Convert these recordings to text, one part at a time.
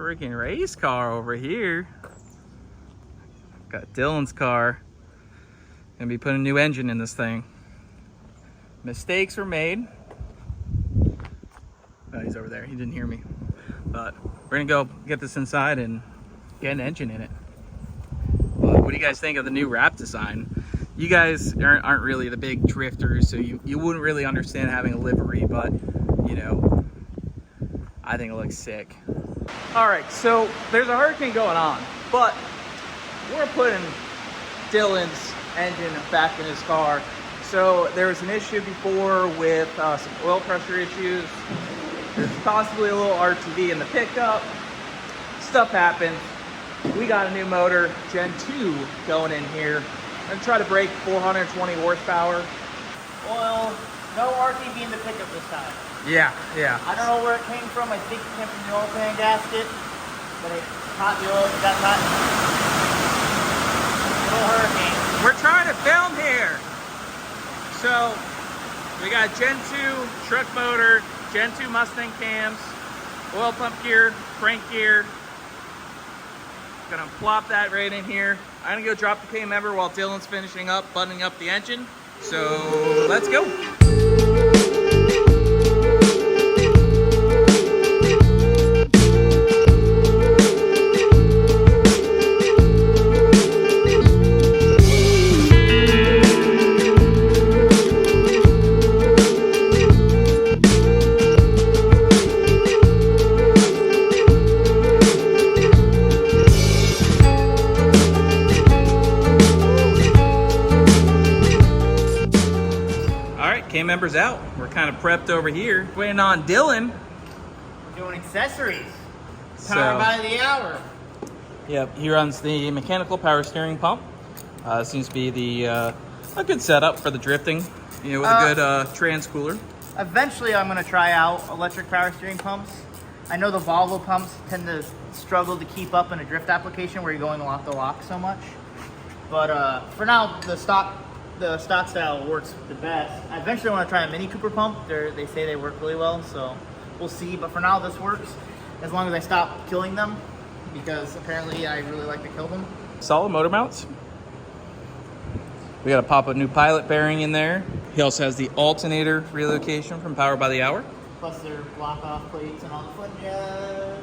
freaking race car over here. Got Dylan's car. Gonna be putting a new engine in this thing. Mistakes were made. Oh, he's over there. He didn't hear me. But we're gonna go get this inside and get an engine in it. What do you guys think of the new wrap design? You guys aren't really the big drifters, so you wouldn't really understand having a livery, but you know, I think it looks sick. All right, so there's a hurricane going on, but we're putting Dylan's engine back in his car. So there was an issue before with some oil pressure issues. There's possibly a little RTV in the pickup. Stuff happens. We got a new motor, Gen 2, going in here. I'm gonna try to break 420 horsepower. Well, no RTV in the pickup this time. Yeah. I don't know where it came from. I think it came from the oil pan gasket, but it caught the oil, got caught. Little hurricane. We're trying to film here. So we got Gen 2 truck motor, Gen 2 Mustang cams, oil pump gear, crank gear. Gonna plop that right in here. I'm gonna go drop the K member while Dylan's finishing up, buttoning up the engine. So let's go. Members out. We're kind of prepped over here. Waiting on Dylan. We're doing accessories. Power by the hour. Yep, he runs the mechanical power steering pump. Seems to be the a good setup for the drifting. You know, with a good trans cooler. Eventually, I'm going to try out electric power steering pumps. I know the Volvo pumps tend to struggle to keep up in a drift application where you're going lock to lock so much. But for now, the stock style works the best. I eventually want to try a Mini Cooper pump. They say they work really well, so we'll see. But for now, this works as long as I stop killing them, because apparently I really like to kill them. Solid motor mounts. We got to pop a new pilot bearing in there. He also has the alternator relocation from Power by the Hour. Plus their block off plates and all the fun jazz.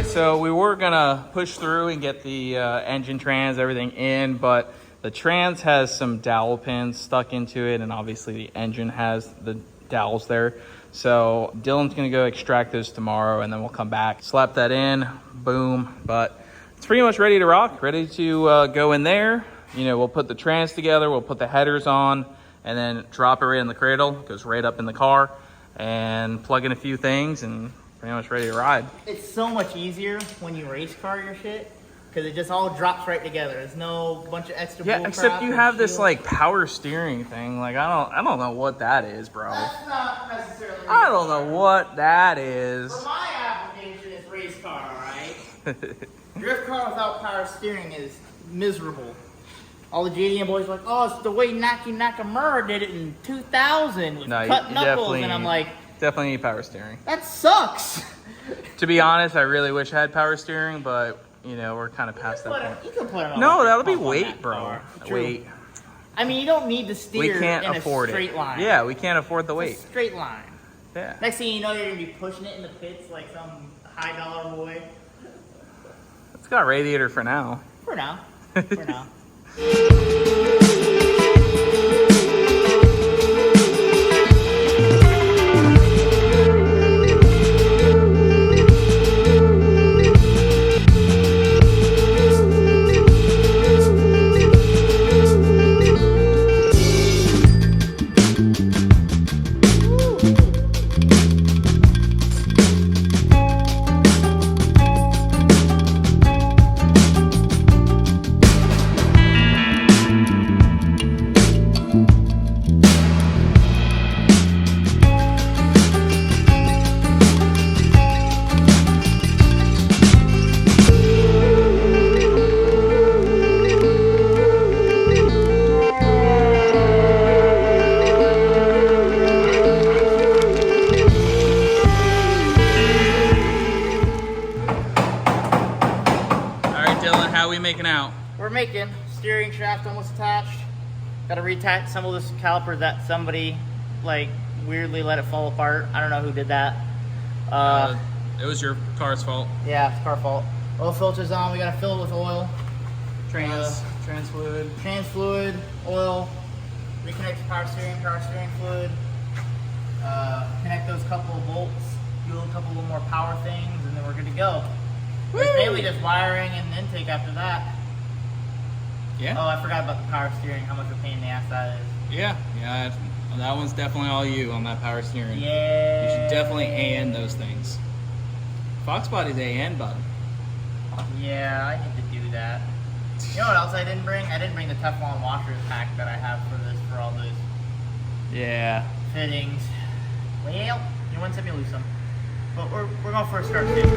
So we were gonna push through and get the engine trans, everything in, but the trans has some dowel pins stuck into it, and obviously the engine has the dowels there. So Dylan's gonna go extract those tomorrow, and then we'll come back, slap that in, boom. But it's pretty much ready to rock, ready to go in there. You know, we'll put the trans together, we'll put the headers on, and then drop it right in the cradle, goes right up in the car, and plug in a few things, and pretty much ready to ride. It's so much easier when you race car your shit, because it just all drops right together. There's no bunch of extra bull crap. Except you have this like power steering thing. Like I don't know what that is, bro. That's not necessarily. I don't know what that is. For my application, it's race car, alright? Drift car without power steering is miserable. All the JDM boys are like, oh, it's the way Naki Nakamura did it in 2000 with cut knuckles, and I'm like, definitely need power steering. that sucks. To be honest, I really wish I had power steering, but you know, we're kind of past that point. You can put it on. No, that'll be weight, bro. Weight. I mean, you don't need to steer in a straight line. Yeah, we can't afford the weight. It's a straight line. Yeah. Next thing you know, you're gonna be pushing it in the pits like some high dollar boy. It's got radiator for now. For now. For now. Making out? We're making steering shaft almost attached. Got to reassemble this caliper that somebody like weirdly let it fall apart. I don't know who did that. It was your car's fault. Yeah, it's car fault. Oil filter's on. We got to fill it with oil. Trans fluid, oil. Reconnect the power steering fluid. Connect those couple of bolts. Do a couple of more power things, and then we're good to go. It's mainly just wiring and intake after that. Yeah. Oh, I forgot about the power steering, how much of a pain in the ass that is. Yeah, that one's definitely all you on that power steering. Yeah. You should definitely AN those things. Fox Body's AN button. Yeah, I need to do that. You know what else I didn't bring? I didn't bring the Teflon washers pack that I have for all those fittings. Well, you wouldn't let me lose them. But we're going for a start too.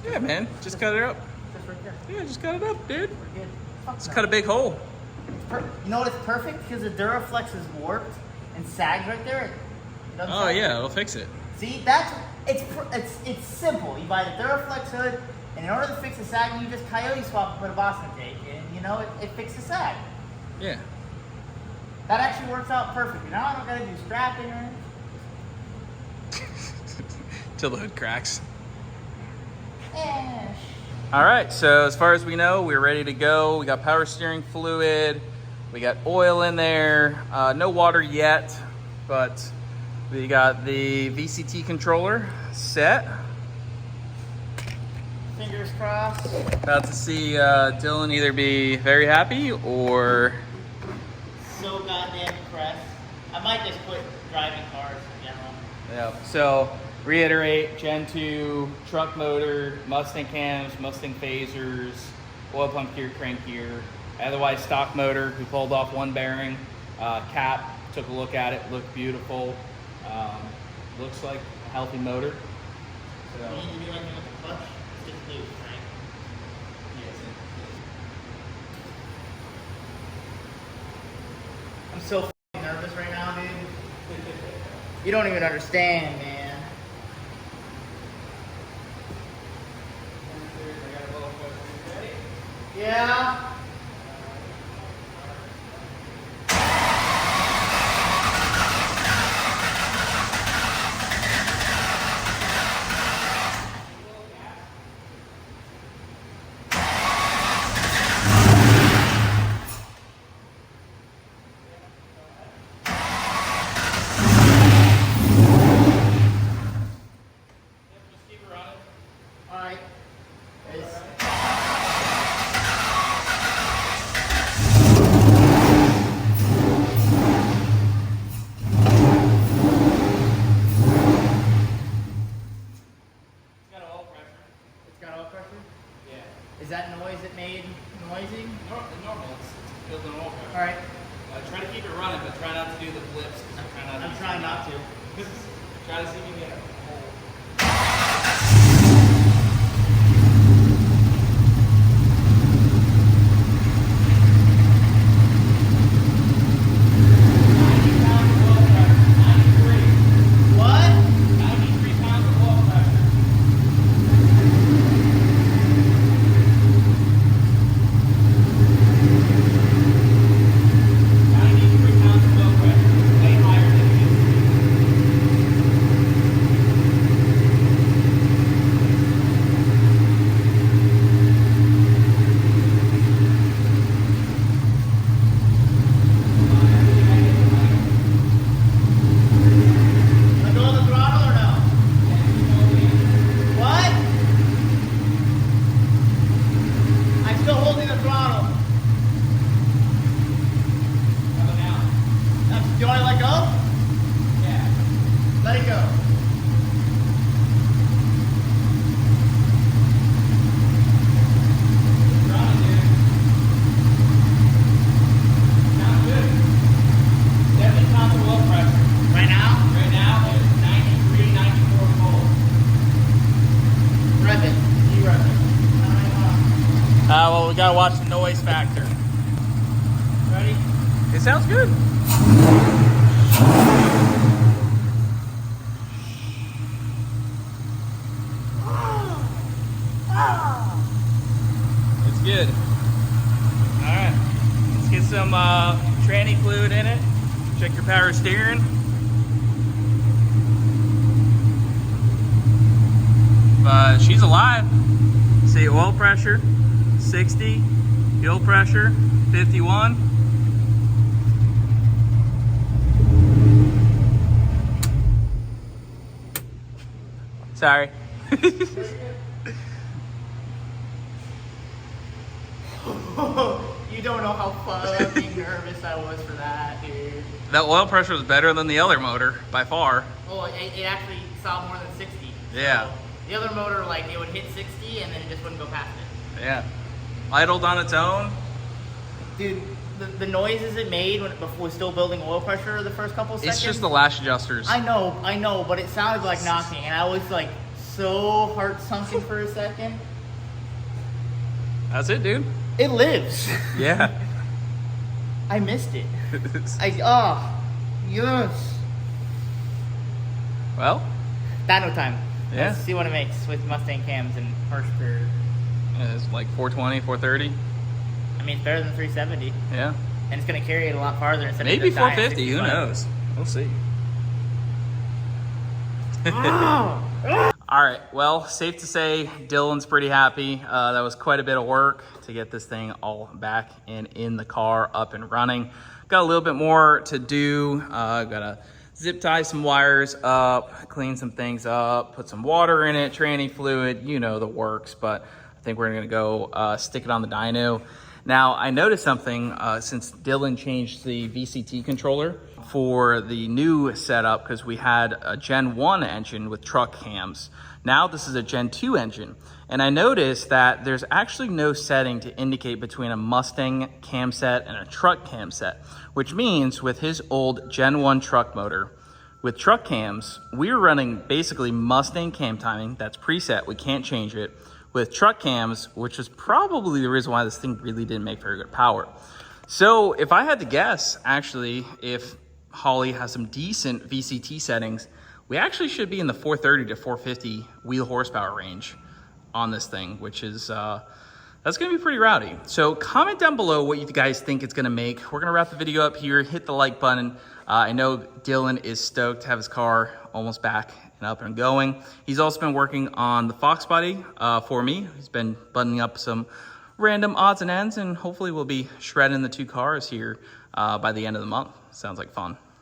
Yeah, man. Just cut it up. Just right there. Yeah, just cut it up, dude. We're good. Just cut a big hole. You know what? It's perfect because the Duraflex is warped and sags right there. It doesn't Oh sag. yeah, it'll fix it. See, it's simple. You buy the Duraflex hood, and in order to fix the sag, you just Coyote swap and put a Boston tape, and you know it fixes the sag. Yeah. That actually works out perfect. Now I don't gotta do strapping or anything. Till the hood cracks. Eh. All right, so as far as we know, we're ready to go. We got power steering fluid, we got oil in there, no water yet, but we got the VCT controller set. Fingers crossed. About to see Dylan either be very happy or... So goddamn impressed. I might just quit driving cars in general. Yeah, so reiterate, Gen 2, truck motor, Mustang cams, Mustang phasers, oil pump gear, crank gear, otherwise stock motor. We pulled off one bearing, cap, took a look at it, looked beautiful. Looks like a healthy motor. So, You need to do anything with the clutch? It's just loose, right? I'm so f***ing nervous right now, dude. You don't even understand, man. Yeah. All right. Is that noise it made noisy? Normal, it's built in oil pressure. All right. Try to keep it running, but try not to do the flips. I'm trying not to. Try to see if you can get a hole. Well, we gotta watch the noise factor. Ready? It sounds good. It's good. All right, let's get some tranny fluid in it. Check your power steering. She's alive. See, oil pressure 60, fuel pressure 51. Sorry. You don't know how fucking nervous I was for that, dude. That oil pressure was better than the other motor by far. Oh, it actually saw more than 60. Yeah. So the other motor, like, it would hit 60 and then it just wouldn't go past it. Yeah. Idled on its own. Dude, the noises it made when before still building oil pressure the first couple of seconds. It's just the lash adjusters. I know, but it sounded like knocking, and I was like so heart sunken for a second. That's it, dude. It lives. Yeah. I missed it. Yes. Well. Dyno time. Yeah. Let's see what it makes with Mustang cams and horsepower. It's like 420, 430. I mean, it's better than 370. Yeah. And it's going to carry it a lot farther instead Maybe of just dying at 450. Who 65. knows? We'll see. Oh. All right. Well, safe to say Dylan's pretty happy. That was quite a bit of work to get this thing all back in the car, up and running. Got a little bit more to do. Got to zip tie some wires up, clean some things up, put some water in it, tranny fluid, you know the works. But I think we're going to go stick it on the dyno. Now, I noticed something since Dylan changed the VCT controller for the new setup, because we had a Gen 1 engine with truck cams. Now this is a Gen 2 engine. And I noticed that there's actually no setting to indicate between a Mustang cam set and a truck cam set, which means with his old Gen 1 truck motor, with truck cams, we're running basically Mustang cam timing. That's preset. We can't change it. With truck cams, which is probably the reason why this thing really didn't make very good power. So if I had to guess, actually, if Holly has some decent VCT settings, we actually should be in the 430 to 450 wheel horsepower range on this thing, which is, that's gonna be pretty rowdy. So comment down below what you guys think it's gonna make. We're gonna wrap the video up here, hit the like button. I know Dylan is stoked to have his car almost back and up and going. He's also been working on the Fox body for me. He's been buttoning up some random odds and ends, and hopefully we'll be shredding the two cars here by the end of the month. Sounds like fun.